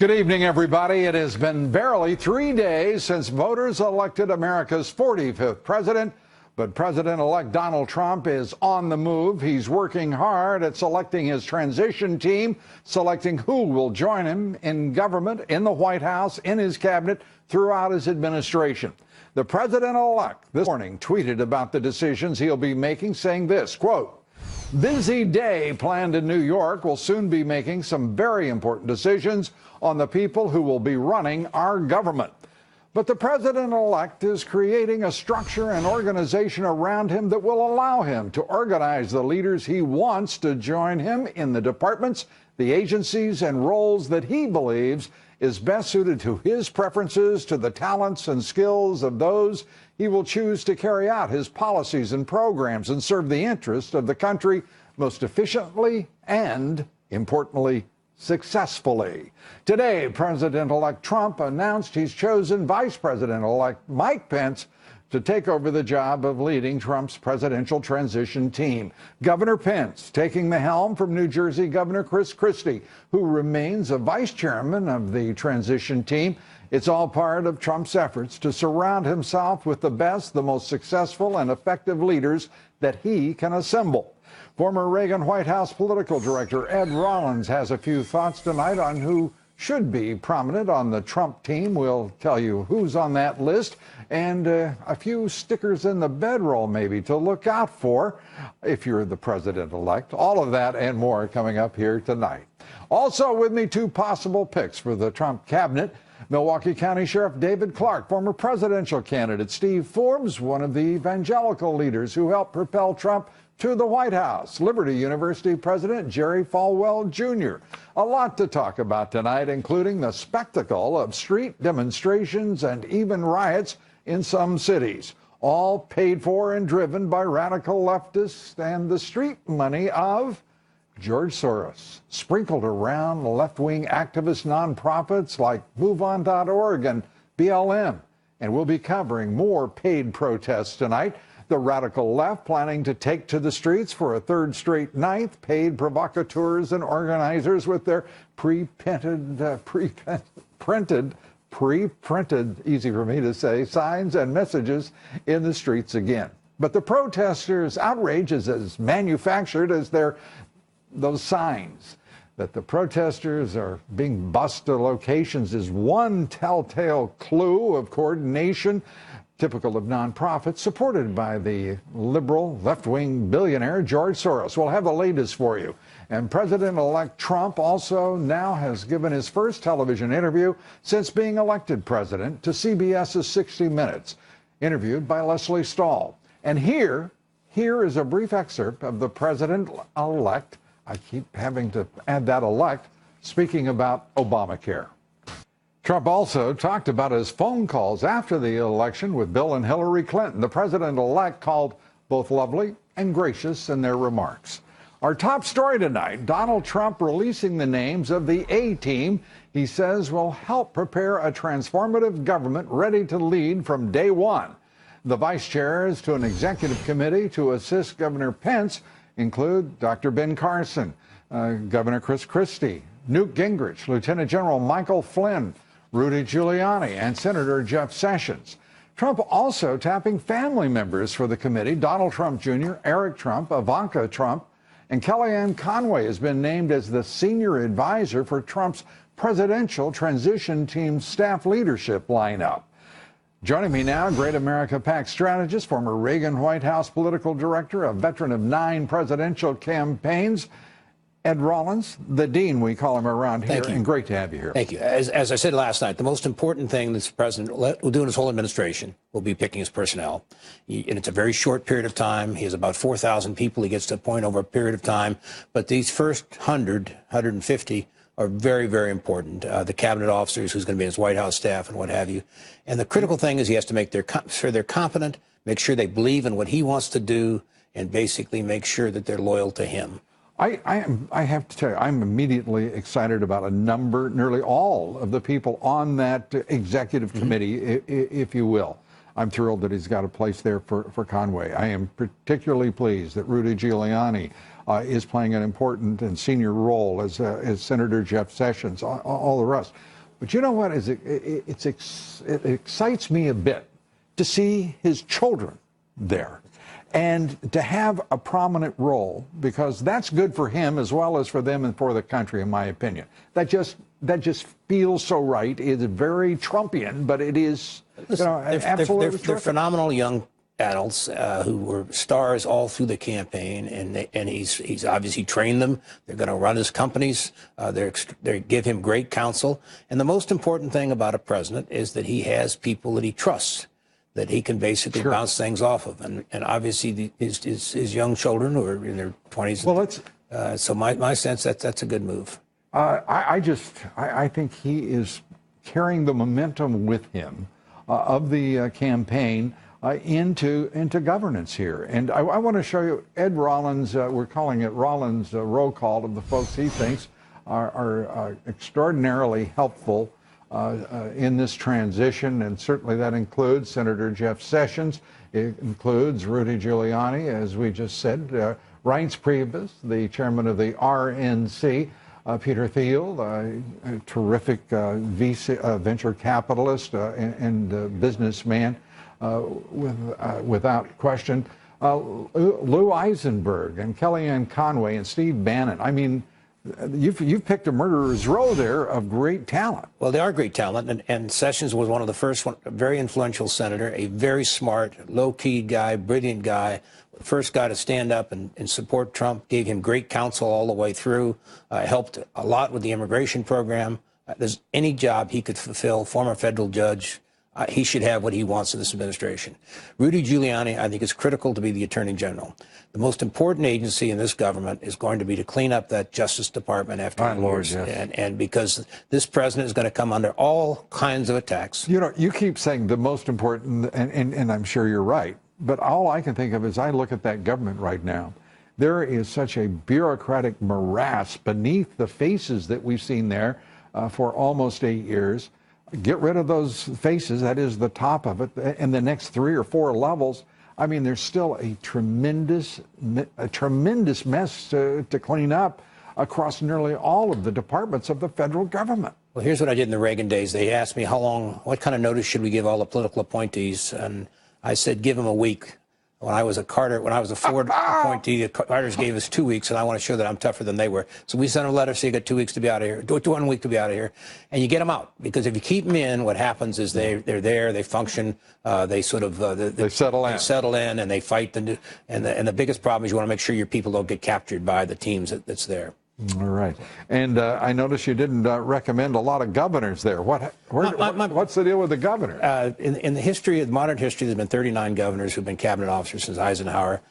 Good evening, everybody. It has been barely 3 days since voters elected America's 45th president, but President-elect Donald Trump is on the move. He's working hard at selecting his transition team, selecting who will join him in government, in the White House, in his cabinet, throughout his administration. The president-elect this morning tweeted about the decisions he'll be making, saying this, quote, "Busy day planned in New York. Will soon be making some very important decisions on the people who will be running our government." But the president-elect is creating a structure and organization around him that will allow him to organize the leaders he wants to join him in the departments, the agencies, and roles that he believes is best suited to his preferences, to the talents and skills of those he will choose to carry out his policies and programs and serve the interests of the country most efficiently and, importantly, successfully. Today, President-elect Trump announced he's chosen Vice President-elect Mike Pence to take over the job of leading Trump's presidential transition team. Governor Pence taking the helm from New Jersey Governor Chris Christie, who remains a vice chairman of the transition team. It's all part of Trump's efforts to surround himself with the best, the most successful and effective leaders that he can assemble. Former Reagan White House political director Ed Rollins has a few thoughts tonight on who should be prominent on the Trump team. We'll tell you who's on that list and a few stickers in the bedroll maybe to look out for if you're the president-elect. All of that and more coming up here tonight. Also with me, two possible picks for the Trump cabinet. Milwaukee County Sheriff David Clarke, former presidential candidate Steve Forbes, one of the evangelical leaders who helped propel Trump to the White House, Liberty University President Jerry Falwell Jr. A lot to talk about tonight, including the spectacle of street demonstrations and even riots in some cities, all paid for and driven by radical leftists and the street money of George Soros, sprinkled around left-wing activist nonprofits like MoveOn.org and BLM. And we'll be covering more paid protests tonight. The radical left planning to take to the streets for a third straight night, paid provocateurs and organizers with their pre-printed, easy for me to say, signs and messages in the streets again. But the protesters' outrage is as manufactured as those signs. That the protesters are being bused to locations is one telltale clue of coordination typical of nonprofits supported by the liberal left-wing billionaire George Soros. We'll have the latest for you. And President-elect Trump also now has given his first television interview since being elected president to CBS's 60 Minutes, interviewed by Leslie Stahl. And here is a brief excerpt of the president-elect, I keep having to add that elect, speaking about Obamacare. Trump also talked about his phone calls after the election with Bill and Hillary Clinton. The president-elect called both lovely and gracious in their remarks. Our top story tonight, Donald Trump releasing the names of the A-team he says will help prepare a transformative government ready to lead from day one. The vice chairs to an executive committee to assist Governor Pence include Dr. Ben Carson, Governor Chris Christie, Newt Gingrich, Lieutenant General Michael Flynn, Rudy Giuliani, and Senator Jeff Sessions. Trump also tapping family members for the committee. Donald Trump Jr., Eric Trump, Ivanka Trump, and Kellyanne Conway has been named as the senior advisor for Trump's presidential transition team staff leadership lineup. Joining me now, Great America PAC strategist, former Reagan White House political director, a veteran of 9 presidential campaigns, Ed Rollins, the dean, we call him around here, and great to have you here. Thank you. As I said last night, the most important thing this president will do in his whole administration will be picking his personnel. And it's a very short period of time. He has about 4,000 people he gets to appoint over a period of time. But these first 150 are very, very important. The cabinet officers, who's going to be his White House staff and what have you. And the critical thing is he has to make sure they're competent, make sure they believe in what he wants to do, and basically make sure that they're loyal to him. I have to tell you, I'm immediately excited about nearly all of the people on that executive committee, if you will. I'm thrilled that he's got a place there for Conway. I am particularly pleased that Rudy Giuliani is playing an important and senior role, as Senator Jeff Sessions, all the rest. But you know what? It excites me a bit to see his children there and to have a prominent role, because that's good for him as well as for them and for the country, in my opinion. That just feels so right. It's very Trumpian, but it is, absolutely. They're phenomenal young adults who were stars all through the campaign, and he's obviously trained them. They're going to run his companies. They give him great counsel. And the most important thing about a president is that he has people that he trusts, that he can basically bounce things off of. And obviously his young children who are in their 20s. Well, so my sense that's a good move. I think he is carrying the momentum with him of the campaign into governance here. And I want to show you Ed Rollins. We're calling it Rollins' roll call of the folks he thinks are extraordinarily helpful in this transition, and certainly that includes Senator Jeff Sessions. It includes Rudy Giuliani, as we just said, Reince Priebus, the chairman of the RNC, Peter Thiel, a terrific venture capitalist and businessman, without question, Lou Eisenberg and Kellyanne Conway and Steve Bannon. I mean, you've picked a murderer's row there of great talent. Well, they are great talent, and Sessions was one of the first, a very influential senator, a very smart, low-key guy, brilliant guy, first guy to stand up and support Trump, gave him great counsel all the way through, helped a lot with the immigration program. There's any job he could fulfill, former federal judge, he should have what he wants in this administration. Rudy Giuliani, I think, is critical to be the Attorney General. The most important agency in this government is going to be to clean up that Justice Department after years. Yes. And because this president is going to come under all kinds of attacks. You know, you keep saying the most important, and I'm sure you're right, but all I can think of is I look at that government right now. There is such a bureaucratic morass beneath the faces that we've seen there for almost 8 years. Get rid of those faces, that is the top of it, and the next 3 or 4 levels. I mean, there's still a tremendous mess to clean up across nearly all of the departments of the federal government. Well, here's what I did in the Reagan days. They asked me what kind of notice should we give all the political appointees? And I said, give them a week. When I was a Ford appointee, the Carters gave us 2 weeks, and I want to show that I'm tougher than they were. So we sent a letter, so you got 2 weeks to be out of here, 1 week to be out of here, and you get them out. Because if you keep them in, what happens is they're there, they function, they sort of they settle in, and they fight. And the biggest problem is you want to make sure your people don't get captured by the teams that's there. All right. And I noticed you didn't recommend a lot of governors there. What's the deal with the governor? In the history, of modern history, there's been 39 governors who've been cabinet officers since Eisenhower.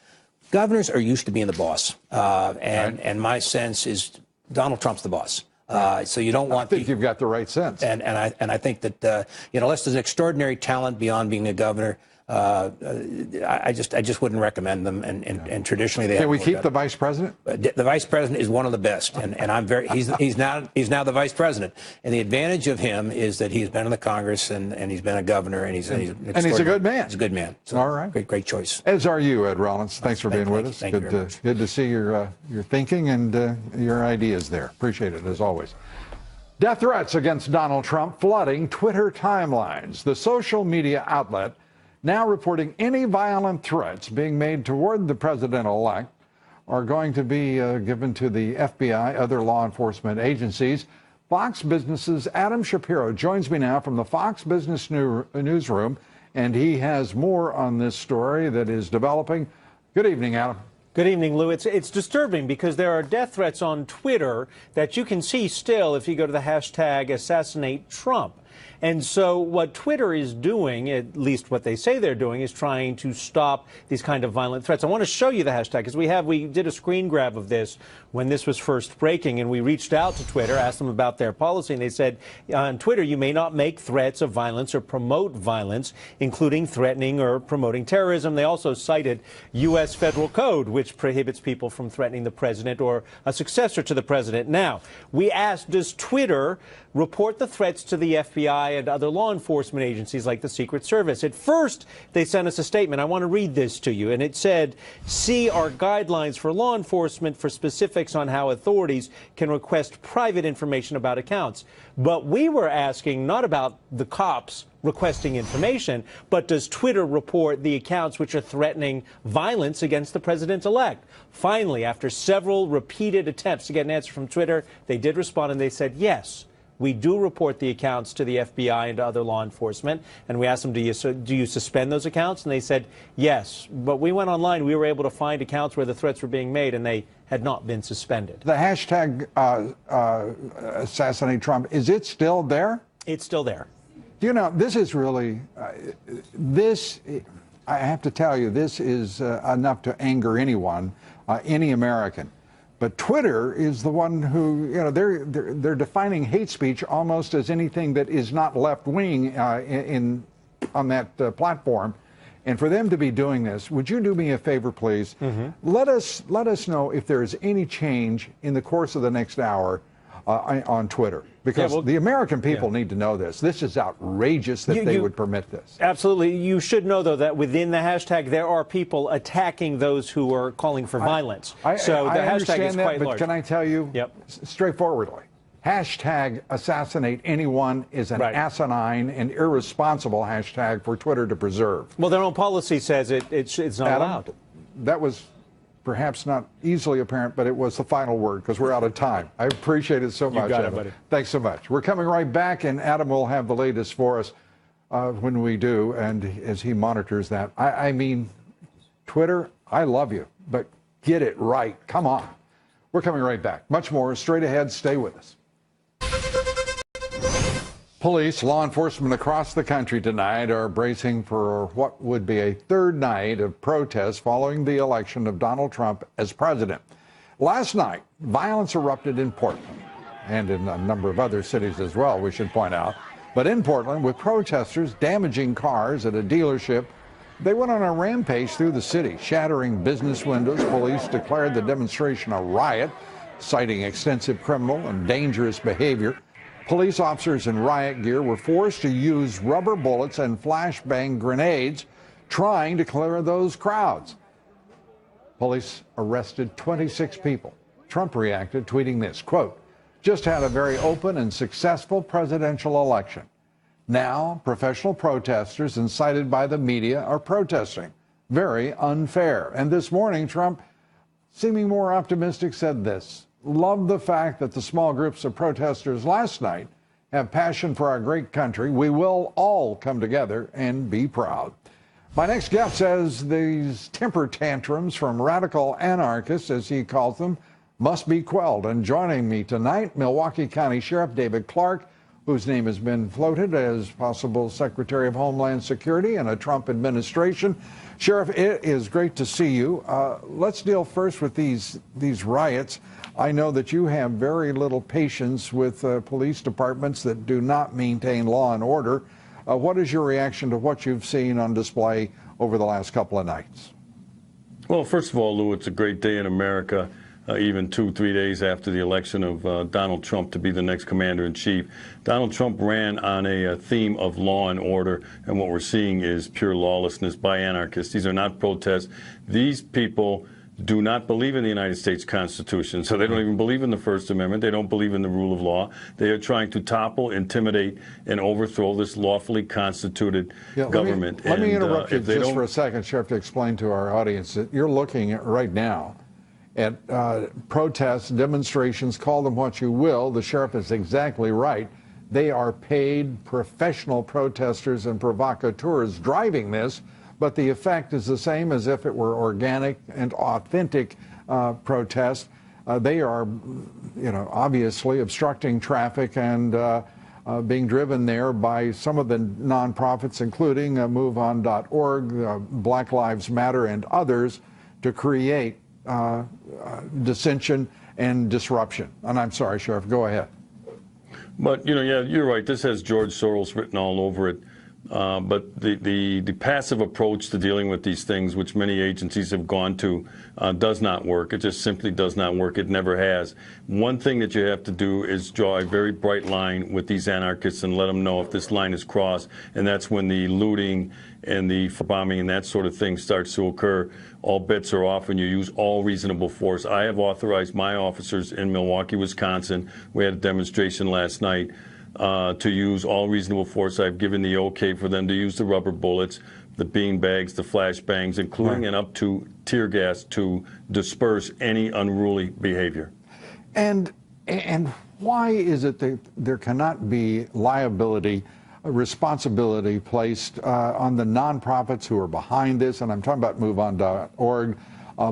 Governors are used to being the boss. And my sense is Donald Trump's the boss. So you don't want. I think you've got the right sense. And I think that unless there's an extraordinary talent beyond being a governor, I just wouldn't recommend them. And traditionally they. Can we keep the vice president? The vice president is one of the best, and I'm very. He's now the vice president, and the advantage of him is that he's been in the Congress and he's been a governor, and he's a good man. He's a good man. So all right, great choice. As are you, Ed Rollins. Thanks for being with us. Good to see your thinking and your ideas there. Appreciate it as always. Death threats against Donald Trump flooding Twitter timelines. The social media outlet now reporting any violent threats being made toward the president-elect are going to be given to the FBI, other law enforcement agencies. Fox Business's Adam Shapiro joins me now from the Fox Business newsroom, and he has more on this story that is developing. Good evening, Adam. Good evening, Lou. It's disturbing because there are death threats on Twitter that you can see still if you go to the hashtag #AssassinAteTrump. And so what Twitter is doing, at least what they say they're doing, is trying to stop these kind of violent threats. I want to show you the hashtag because we did a screen grab of this when this was first breaking, and we reached out to Twitter, asked them about their policy, and they said, on Twitter, you may not make threats of violence or promote violence, including threatening or promoting terrorism. They also cited U.S. federal code, which prohibits people from threatening the president or a successor to the president. Now, we asked, does Twitter report the threats to the FBI FBI and other law enforcement agencies like the Secret Service. At first, they sent us a statement. I want to read this to you. And it said, see our guidelines for law enforcement for specifics on how authorities can request private information about accounts. But we were asking not about the cops requesting information, but does Twitter report the accounts which are threatening violence against the president-elect? Finally, after several repeated attempts to get an answer from Twitter, they did respond and they said, yes, we do report the accounts to the FBI and to other law enforcement. And we asked them, do you suspend those accounts? And they said, yes. But we went online. We were able to find accounts where the threats were being made, and they had not been suspended. The hashtag assassinate Trump, is it still there? It's still there. You know, this is really, I have to tell you, this is enough to anger anyone, any American. But Twitter is the one who, you know, they're defining hate speech almost as anything that is not left-wing on that platform. And for them to be doing this, would you do me a favor, please? Let us know if there is any change in the course of the next hour on Twitter, because the American people need to know this. This is outrageous that they would permit this. Absolutely. You should know, though, that within the hashtag, there are people attacking those who are calling for violence. So the hashtag is quite but large. Can I tell you, straightforwardly, hashtag assassinate anyone is an asinine and irresponsible hashtag for Twitter to preserve. Well, their own policy says it's not allowed. That was perhaps not easily apparent, but it was the final word, because we're out of time. I appreciate it so much. You got it, buddy. Thanks so much. We're coming right back, and Adam will have the latest for us when we do, and as he monitors that. I mean, Twitter, I love you, but get it right. Come on. We're coming right back. Much more straight ahead. Stay with us. Police, law enforcement across the country tonight are bracing for what would be a third night of protests following the election of Donald Trump as president. Last night, violence erupted in Portland and in a number of other cities as well, we should point out. But in Portland, with protesters damaging cars at a dealership, they went on a rampage through the city, shattering business windows. Police declared the demonstration a riot, citing extensive criminal and dangerous behavior. Police officers in riot gear were forced to use rubber bullets and flashbang grenades trying to clear those crowds. Police arrested 26 people. Trump reacted, tweeting this, quote, just had a very open and successful presidential election. Now, professional protesters incited by the media are protesting. Very unfair. And this morning, Trump, seeming more optimistic, said this. Love the fact that the small groups of protesters last night have passion for our great country. We will all come together and be proud. My next guest says these temper tantrums from radical anarchists, as he calls them, must be quelled. And joining me tonight, Milwaukee County Sheriff David Clark, whose name has been floated as possible Secretary of Homeland Security in a Trump administration. Sheriff, it is great to see you. Let's deal first with these riots. I know that you have very little patience with police departments that do not maintain law and order. What is your reaction to what you've seen on display over the last couple of nights? Well, first of all, Lou, it's a great day in America, even 2-3 days after the election of Donald Trump to be the next commander-in-chief. Donald Trump ran on a theme of law and order, and what we're seeing is pure lawlessness by anarchists. These are not protests. These people do not believe in the United States Constitution, so they don't even believe in the First Amendment. They don't believe in the rule of law. They are trying to topple, intimidate, and overthrow this lawfully constituted government. Let me interrupt you just for a second, Sheriff, to explain to our audience that you're looking at right now at protests, demonstrations, call them what you will. The sheriff is exactly right. They are paid professional protesters and provocateurs driving this, but the effect is the same as if it were organic and authentic protest. They are, obviously obstructing traffic and being driven there by some of the nonprofits, including MoveOn.org, Black Lives Matter, and others, to create dissension and disruption. And I'm sorry, Sheriff, go ahead. But, yeah, you're right. This has George Soros written all over it. But the passive approach to dealing with these things, which many agencies have gone to, does not work. It just simply does not work. It never has. One thing that you have to do is draw a very bright line with these anarchists and let them know if this line is crossed, and that's when the looting and the bombing and that sort of thing starts to occur. All bets are off and you use all reasonable force. I have authorized my officers in Milwaukee, Wisconsin. We had a demonstration last night. To use all reasonable force. I've given the okay for them to use the rubber bullets, the bean bags, the flashbangs, including and up to tear gas to disperse any unruly behavior. And why is it that there cannot be liability, responsibility placed on the nonprofits who are behind this? And I'm talking about MoveOn.org,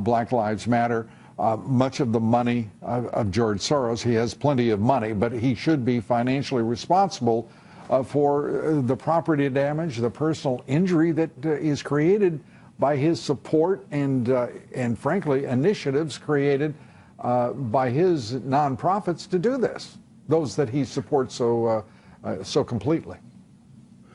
Black Lives Matter. Much of the money of George Soros, he has plenty of money, but he should be financially responsible for the property damage, the personal injury that is created by his support and frankly, initiatives created by his nonprofits to do this, those that he supports so completely.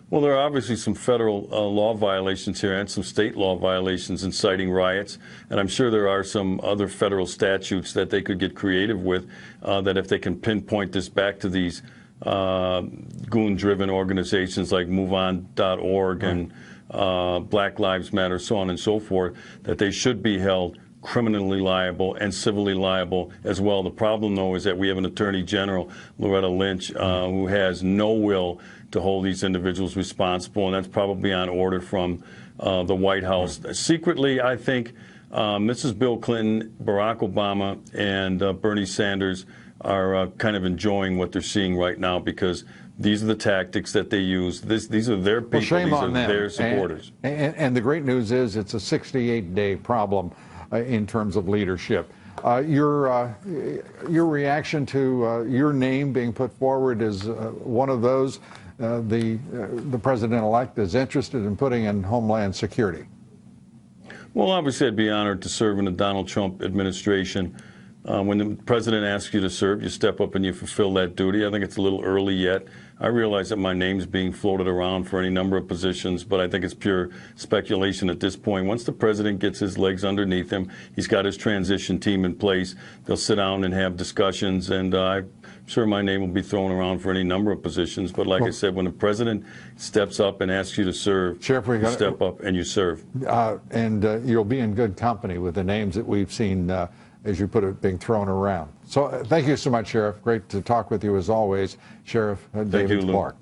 Well, there are obviously some federal law violations here and some state law violations inciting riots. And I'm sure there are some other federal statutes that they could get creative with that if they can pinpoint this back to these goon-driven organizations like MoveOn.org and Black Lives Matter, so on and so forth, that they should be held criminally liable and civilly liable as well. The problem, though, is that we have an Attorney General, Loretta Lynch, who has no will to hold these individuals responsible, and that's probably on order from the White House. Secretly, I think Mrs. Bill Clinton, Barack Obama, and Bernie Sanders are kind of enjoying what they're seeing right now because these are the tactics that they use. These are their people. Well, shame on them. Their supporters. And the great news is it's a 68-day problem in terms of leadership. Your reaction to your name being put forward is one of those. The president-elect is interested in putting in Homeland Security. Well, obviously, I'd be honored to serve in the Donald Trump administration. When the president asks you to serve, you step up and you fulfill that duty. I think it's a little early yet. I realize that my name's being floated around for any number of positions, but I think it's pure speculation at this point. Once the president gets his legs underneath him, he's got his transition team in place. They'll sit down and have discussions, and I'm sure my name will be thrown around for any number of positions. But like I said, when the president steps up and asks you to serve, Sheriff, you step up and you serve. And you'll be in good company with the names that we've seen, as you put it, being thrown around. So thank you so much, Sheriff. Great to talk with you as always, Sheriff David Clark.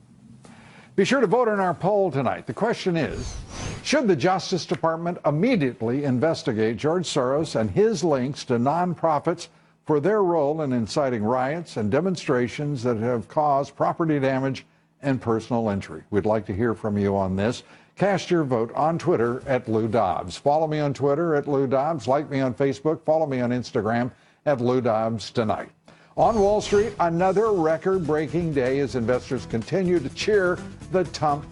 Be sure to vote in our poll tonight. The question is, should the Justice Department immediately investigate George Soros and his links to nonprofits for their role in inciting riots and demonstrations that have caused property damage and personal injury? We'd like to hear from you on this. Cast your vote on Twitter at Lou Dobbs. Follow me on Twitter at Lou Dobbs. Like me on Facebook. Follow me on Instagram at Lou Dobbs Tonight. On Wall Street, another record-breaking day as investors continue to cheer the Trump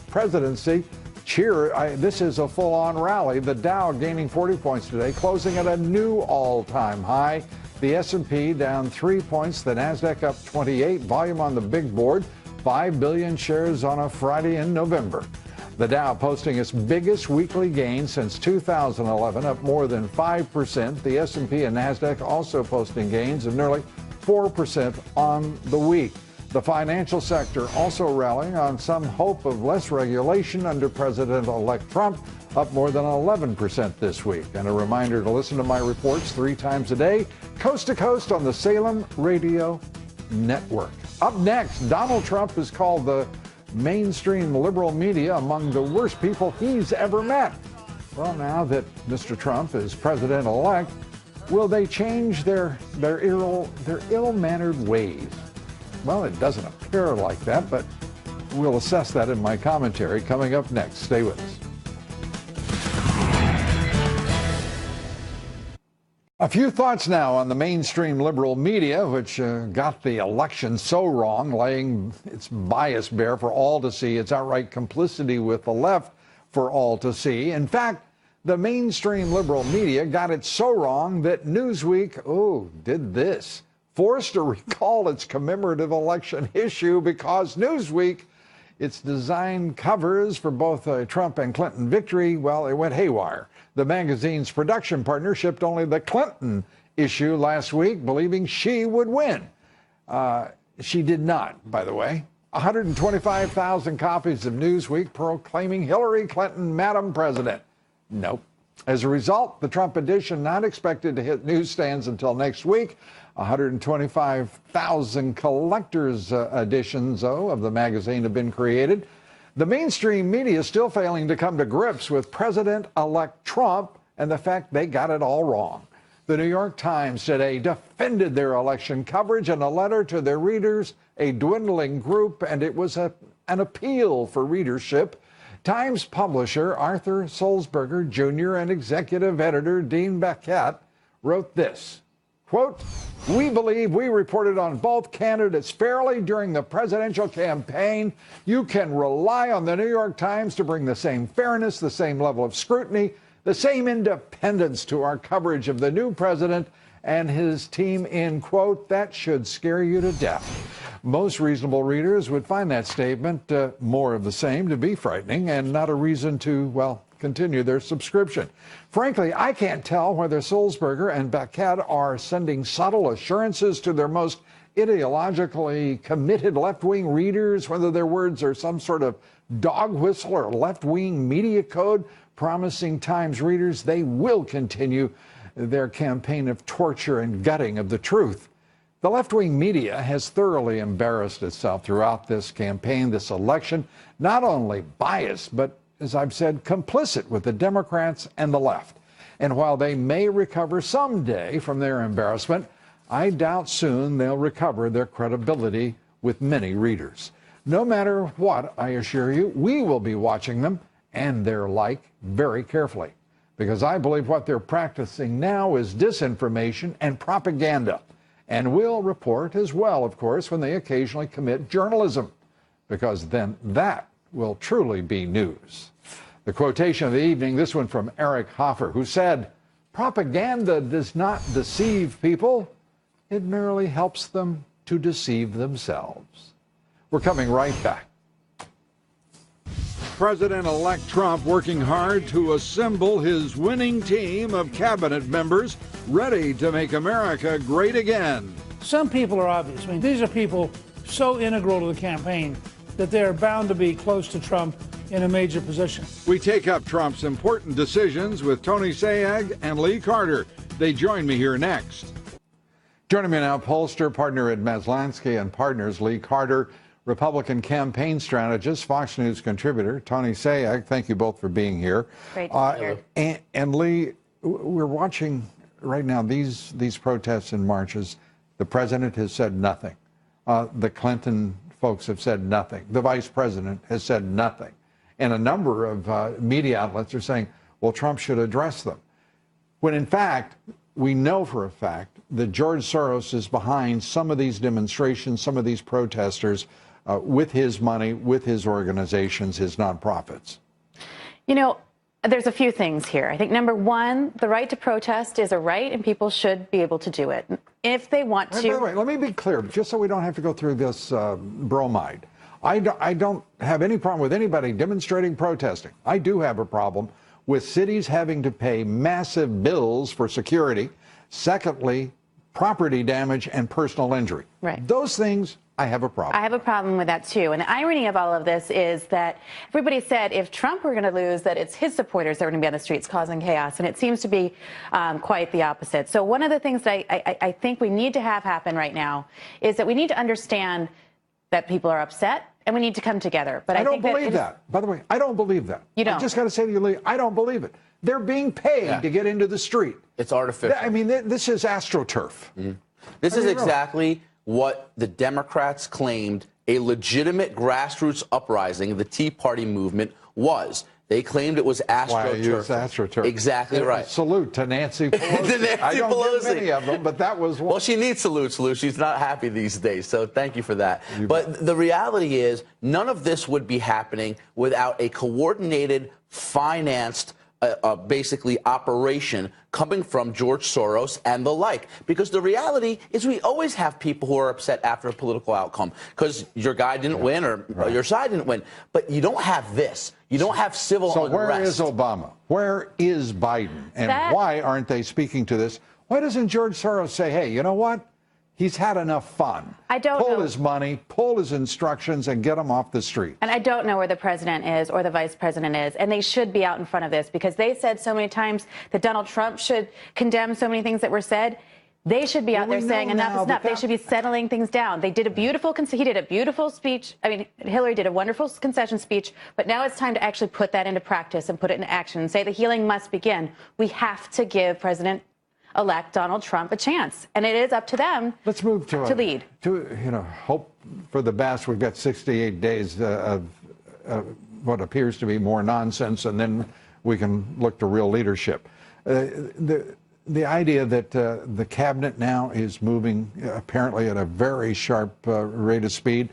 presidency. This is a full-on rally. The Dow gaining 40 points today, closing at a new all-time high. The S&P down 3 points. The Nasdaq up 28. Volume on the big board, 5 billion shares on a Friday in November. The Dow posting its biggest weekly gain since 2011, up more than 5%. The S&P and Nasdaq also posting gains of nearly 4% on the week. The financial sector also rallying on some hope of less regulation under President-elect Trump, up more than 11% this week. And a reminder to listen to my reports 3 times a day, coast to coast on the Salem Radio Network. Up next, Donald Trump is called the mainstream liberal media among the worst people he's ever met. Well, now that Mr. Trump is president-elect, will they change their ill-mannered ways? Well, it doesn't appear like that, but we'll assess that in my commentary coming up next. Stay with us. A few thoughts now on the mainstream liberal media, which got the election so wrong, laying its bias bare for all to see, its outright complicity with the left for all to see. In fact, the mainstream liberal media got it so wrong that Newsweek, did this. Forced to recall its commemorative election issue because Newsweek its design covers for both Trump and Clinton victory, well, it went haywire. The magazine's production partner shipped only the Clinton issue last week, believing she would win. She did not, by the way. 125,000 copies of Newsweek proclaiming Hillary Clinton Madam President. Nope. As a result, the Trump edition not expected to hit newsstands until next week. 125,000 collector's editions, though, of the magazine have been created. The mainstream media is still failing to come to grips with President-elect Trump and the fact they got it all wrong. The New York Times today defended their election coverage in a letter to their readers, a dwindling group, and it was an appeal for readership. Times publisher Arthur Sulzberger Jr. and executive editor Dean Baquet wrote this, quote, "We believe we reported on both candidates fairly during the presidential campaign. You can rely on the New York Times to bring the same fairness, the same level of scrutiny, the same independence to our coverage of the new president and his team," in quote. That should scare you to death. Most reasonable readers would find that statement more of the same to be frightening and not a reason to, well, continue their subscription. Frankly, I can't tell whether Sulzberger and Baquet are sending subtle assurances to their most ideologically committed left-wing readers, whether their words are some sort of dog whistle or left-wing media code promising Times readers they will continue their campaign of torture and gutting of the truth. The left-wing media has thoroughly embarrassed itself throughout this campaign, this election, not only biased, but, as I've said, complicit with the Democrats and the left. And while they may recover someday from their embarrassment, I doubt soon they'll recover their credibility with many readers. No matter what, I assure you, we will be watching them and their like very carefully, because I believe what they're practicing now is disinformation and propaganda. And we'll report as well, of course, when they occasionally commit journalism, because then that will truly be news. The quotation of the evening, this one from Eric Hoffer, who said, "Propaganda does not deceive people. It merely helps them to deceive themselves." We're coming right back. President-elect Trump working hard to assemble his winning team of cabinet members ready to make America great again. Some people are obvious. I mean, these are people so integral to the campaign that they're bound to be close to Trump in a major position. We take up Trump's important decisions with Tony Sayegh and Lee Carter. They join me here next. Joining me now, pollster, partner at Maslansky and Partners, Lee Carter, Republican campaign strategist, Fox News contributor, Tony Sayegh. Thank you both for being here. Great to be here. And Lee, we're watching right now these protests and marches. The president has said nothing. The Clinton folks have said nothing. The vice president has said nothing. And a number of media outlets are saying, well, Trump should address them. When in fact, we know for a fact that George Soros is behind some of these demonstrations, some of these protesters, with his money, with his organizations, his nonprofits. You know, there's a few things here. I think number one, the right to protest is a right and people should be able to do it if they want to. By the way, let me be clear, just so we don't have to go through this bromide. I don't have any problem with anybody demonstrating, protesting. I do have a problem with cities having to pay massive bills for security. Secondly, property damage and personal injury. Right. Those things, I have a problem. I have a problem with that, too. And the irony of all of this is that everybody said if Trump were going to lose, that it's his supporters that are going to be on the streets causing chaos. And it seems to be quite the opposite. So one of the things that I think we need to have happen right now is that we need to understand that people are upset and we need to come together. But I don't think believe that. By the way, I don't believe that. You don't? I just got to say to you, Lee, I don't believe it. They're being paid to get into the street. It's artificial. I mean, this is AstroTurf. Mm-hmm. This is exactly what the Democrats claimed a legitimate grassroots uprising, the Tea Party movement, was. They claimed it was AstroTurf. Why I use AstroTurf. Exactly right. Salute to Nancy Pelosi. To Nancy I don't Pelosi. get many of them, but that was one. Well, she needs salute. She's not happy these days, so thank you for that. But the reality is none of this would be happening without a coordinated, financed basically operation coming from George Soros and the like. Because the reality is we always have people who are upset after a political outcome because your guy didn't win or your side didn't win. But you don't have this. You don't have civil unrest. So where is Obama? Where is Biden? And why aren't they speaking to this? Why doesn't George Soros say, hey, you know what? He's had enough fun. I don't know. Pull his money, pull his instructions, and get him off the street. And I don't know where the president is or the vice president is. And they should be out in front of this because they said so many times that Donald Trump should condemn so many things that were said. They should be out there saying enough is enough. They should be settling things down. They did a beautiful, he did a beautiful speech. I mean, Hillary did a wonderful concession speech, but now it's time to actually put that into practice and put it into action and say the healing must begin. We have to give President-elect Donald Trump a chance, and it is up to them. Let's move to lead. Hope for the best. We've got 68 days of what appears to be more nonsense, and then we can look to real leadership. The idea that the cabinet now is moving apparently at a very sharp rate of speed.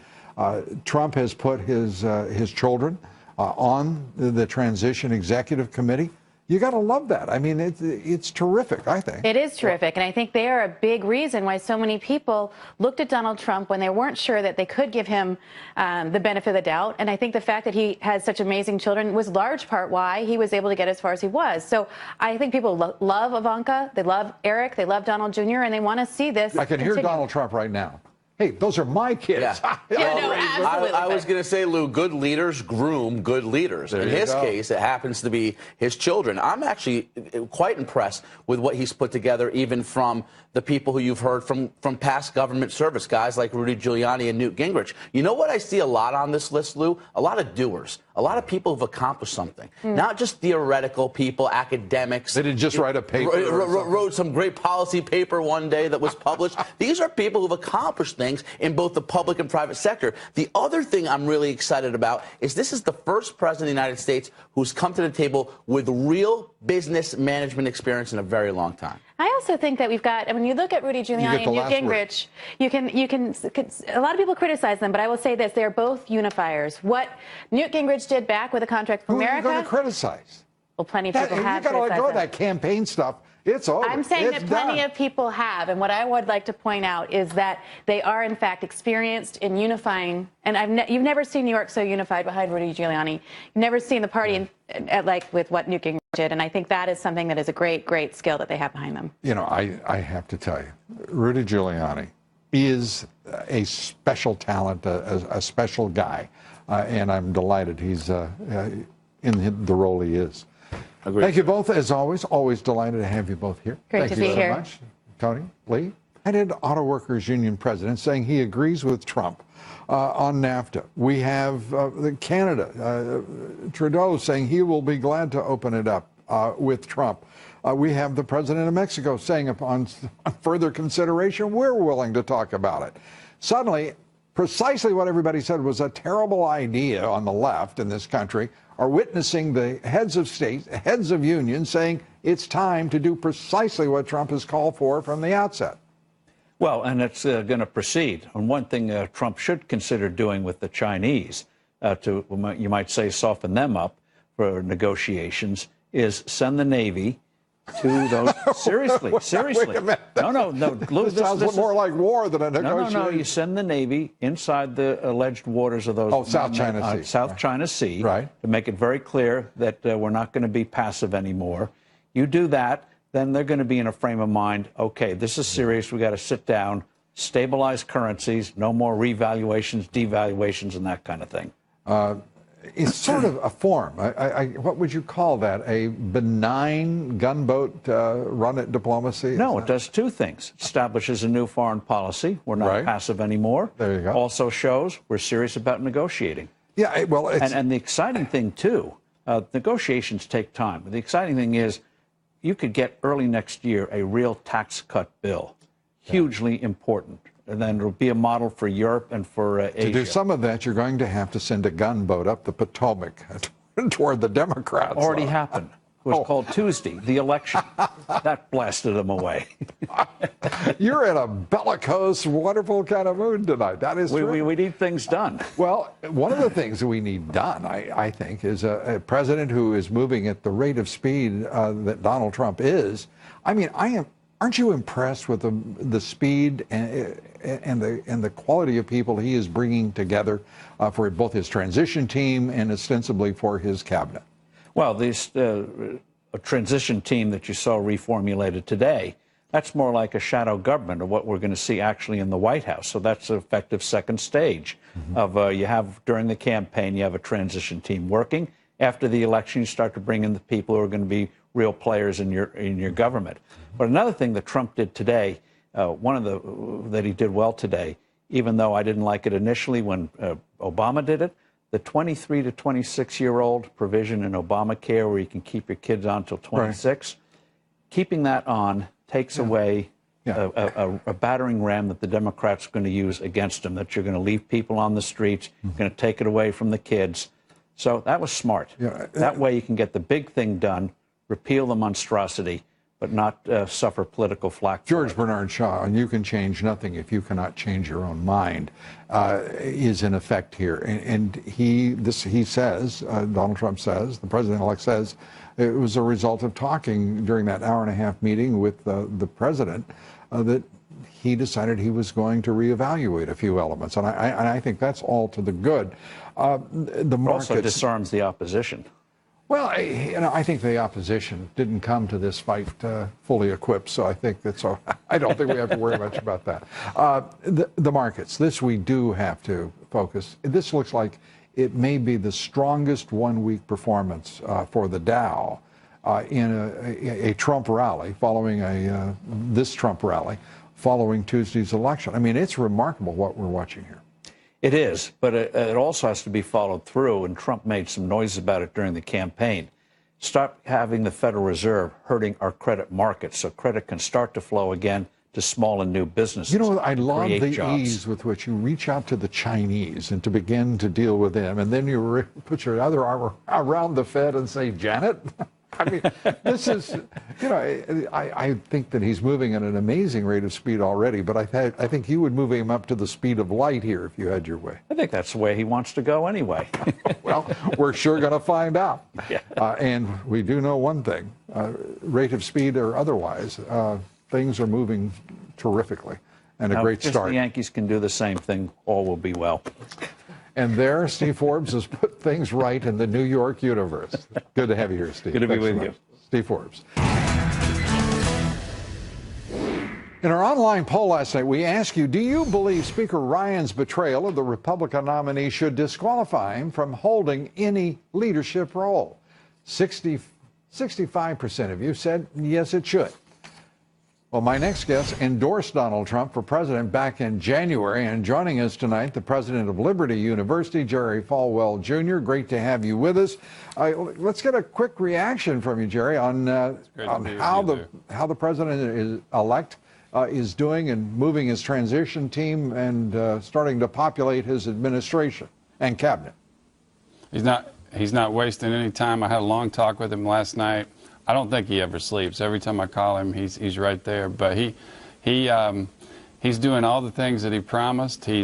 Trump has put his children on the transition executive committee. You got to love that. I mean, it's terrific, I think. It is terrific. And I think they are a big reason why so many people looked at Donald Trump when they weren't sure that they could give him the benefit of the doubt. And I think the fact that he has such amazing children was large part why he was able to get as far as he was. So I think people love Ivanka. They love Eric. They love Donald Jr. And they want to see this I can hear Donald Trump right now. Hey, those are my kids. Yeah. I was going to say, Lou, good leaders groom good leaders. In his case, it happens to be his children. I'm actually quite impressed with what he's put together, even from the people who you've heard from past government service, guys like Rudy Giuliani and Newt Gingrich. You know what I see a lot on this list, Lou? A lot of doers. A lot of people who've accomplished something. Not just theoretical people, academics. They didn't just write a paper. Wrote some great policy paper one day that was published. These are people who've accomplished things in both the public and private sector. The other thing I'm really excited about is this is the first president of the United States who's come to the table with real business management experience in a very long time. I also think that we've got, when you look at Rudy Giuliani and Newt Gingrich, a lot of people criticize them, but I will say this, they're both unifiers. What Newt Gingrich did back with a contract for America. Who are you going to criticize? Well, plenty of people have criticized them. You got to let go of that campaign stuff. It's over. I'm saying that plenty of people have, and what I would like to point out is that they are, in fact, experienced in unifying. And you've never seen New York so unified behind Rudy Giuliani. You've never seen the party like with what Newt Gingrich did, and I think that is something that is a great, great skill that they have behind them. You know, I have to tell you, Rudy Giuliani is a special talent, a special guy, and I'm delighted he's in the role he is. Agreed. Thank you both, as always. Always delighted to have you both here. Great to be here. Thank you so much. Tony, Lee. United Auto Workers Union president saying he agrees with Trump on NAFTA. We have Canada, Trudeau saying he will be glad to open it up with Trump. We have the president of Mexico saying upon further consideration, we're willing to talk about it. Suddenly, precisely what everybody said was a terrible idea on the left in this country are witnessing the heads of state, heads of unions saying it's time to do precisely what Trump has called for from the outset. Well, and it's going to proceed. And one thing Trump should consider doing with the Chinese to, you might say, soften them up for negotiations is send the Navy to those. Seriously. No. Lou, this sounds more like war than a negotiation. No. You send the Navy inside the alleged waters of those. South China Sea. South China Sea. Right. To make it very clear that we're not going to be passive anymore. You do that, then they're going to be in a frame of mind, okay, this is serious. We got to sit down, stabilize currencies, no more revaluations, devaluations, and that kind of thing. It's sort of a form. What would you call that? A benign gunboat run-it diplomacy? No, it does two things. Establishes a new foreign policy. We're not passive anymore. There you go. Also shows we're serious about negotiating. Yeah, well, and the exciting thing, too, negotiations take time. The exciting thing is you could get early next year a real tax cut bill. Hugely important. And then it'll be a model for Europe and for Asia. To do some of that, you're going to have to send a gunboat up the Potomac toward the Democrats. Already happened. was called Tuesday, the election. That blasted him away. You're in a bellicose, wonderful kind of mood tonight. That is true. We need things done. Well, one of the things that we need done, I think, is a president who is moving at the rate of speed that Donald Trump is. I mean, aren't you impressed with the speed and the quality of people he is bringing together for both his transition team and ostensibly for his cabinet? Well, this a transition team that you saw reformulated today, that's more like a shadow government of what we're going to see actually in the White House. So that's an effective second stage of you have during the campaign, you have a transition team working. After the election, you start to bring in the people who are going to be real players in your government. But another thing that Trump did today, that he did well today, even though I didn't like it initially when Obama did it, the 23 to 26-year-old provision in Obamacare where you can keep your kids on until 26, keeping that on takes away a battering ram that the Democrats are going to use against them, that you're going to leave people on the streets, you're going to take it away from the kids. So that was smart. That way you can get the big thing done, repeal the monstrosity, but not suffer political flack. George Bernard Shaw, and you can change nothing if you cannot change your own mind, is in effect here. And he says, Donald Trump says, the president-elect says, it was a result of talking during that hour-and-a-half meeting with the president that he decided he was going to reevaluate a few elements. And I think that's all to the good. The markets also disarms the opposition. Well, I think the opposition didn't come to this fight fully equipped, so I think that's all. I don't think we have to worry much about that. The markets, this we do have to focus. This looks like it may be the strongest one-week performance for the Dow in a Trump rally, following this Trump rally, following Tuesday's election. I mean, it's remarkable what we're watching here. It is, but it also has to be followed through, and Trump made some noise about it during the campaign. Stop having the Federal Reserve hurting our credit markets so credit can start to flow again to small and new businesses. You know, I love the ease with which you reach out to the Chinese and to begin to deal with them, and then you put your other arm around the Fed and say, Janet? I mean, this is, you know, I think that he's moving at an amazing rate of speed already, but I think you would move him up to the speed of light here if you had your way. I think that's the way he wants to go anyway. Well, we're sure going to find out. Yeah. And we do know one thing, rate of speed or otherwise, things are moving terrifically, and a great start. If the Yankees can do the same thing, all will be well. And there, Steve Forbes has put things right in the New York universe. Good to have you here, Steve. Good to be with you. Steve Forbes. In our online poll last night, we asked you, do you believe Speaker Ryan's betrayal of the Republican nominee should disqualify him from holding any leadership role? 65% of you said yes, it should. Well, my next guest endorsed Donald Trump for president back in January, and joining us tonight, the president of Liberty University, Jerry Falwell Jr. Great to have you with us. Let's get a quick reaction from you, Jerry, on how the president-elect is doing and moving his transition team and starting to populate his administration and cabinet. He's not wasting any time. I had a long talk with him last night. I don't think he ever sleeps. Every time I call him, he's right there. But he's doing all the things that he promised. He's